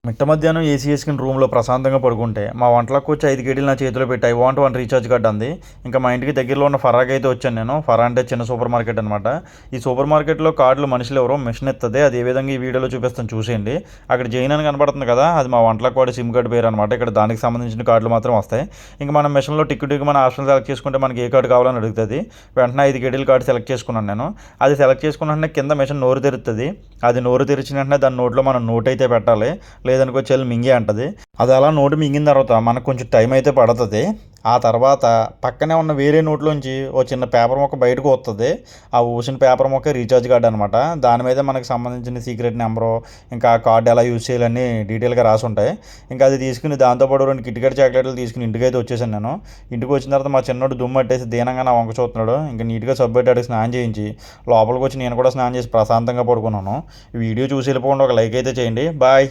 మిట్ట మధ్యాహ్నం ఏసీ వేసుకుని రూమ్లో ప్రశాంతంగా పడుకుంటే మా వంటలకు వచ్చి 5 కేడీలు నా చేతిలో పెట్టి I want one recharge card అంది. ఇంకా మా ఇంటికి దగ్గరలో ఉన్న ఫరాకి అయితే వచ్చాను నేను. ఫరా అంటే చిన్న సూపర్ మార్కెట్ అనమాట. ఈ సూపర్ మార్కెట్లో కార్డులు మనుషులు ఎవరో మిషన్ ఎత్తది. అది ఏ విధంగా ఈ వీడియోలో చూపిస్తాను చూసేయండి. అక్కడ జైన్ అని కనబడుతుంది కదా, అది మా వంటలకు వాడే సిమ్ కార్డు పేరు అనమాట. ఇక్కడ దానికి సంబంధించిన కార్డులు మాత్రం వస్తాయి. ఇంకా మనం మిషన్లో టికెట్ మన ఆప్షన్ సెలెక్ట్ చేసుకుంటే మనకి ఏ కార్డు కావాలని అడుగుతుంది. వెంటనే 5 కేడీల కార్డు సెలెక్ట్ చేసుకున్నాను నేను. అది సెలెక్ట్ చేసుకున్న వెంటనే కింద మిషన్ నోరు తెరుస్తుంది. అది నోరు తెరిచిన వెంటనే దాని నోట్లో మనం నోట్ అయితే పెట్టాలి, లేదనుకో చెల్లి మింగే అంటది. అది అలా నోటు మింగిన తర్వాత మనకు కొంచెం టైం అయితే పడుతుంది. ఆ తర్వాత పక్కనే ఉన్న వేరే నోట్లోంచి ఓ చిన్న పేపర్ మొక్క బయటకు వస్తుంది. ఆ ఊసిన పేపర్ మొక్క రీఛార్జ్ కార్డు అనమాట. దాని మీద మనకు సంబంధించిన సీక్రెట్ నెంబరు, ఇంకా ఆ కార్డు ఎలా యూజ్ చేయాలని డీటెయిల్గా రాసి ఉంటాయి. ఇంకా అది తీసుకుని దాంతోపాటు 2 కిట్కట్ చాక్లెట్లు తీసుకుని ఇంటికి అయితే వచ్చేసాను నేను. ఇంటికి వచ్చిన తర్వాత మా చిన్నోడు దుమ్ము పట్టేసి దీనంగా నా వంక చూస్తున్నాడు. ఇంకా నీట్గా సబ్బెట్టాడికి స్నానం చేయించి లోపలికి వచ్చి నేను కూడా స్నానం చేసి ప్రశాంతంగా పడుకున్నాను. ఈ వీడియో చూసి వెళ్ళిపోండి, ఒక లైక్ అయితే చేయండి. బాయ్.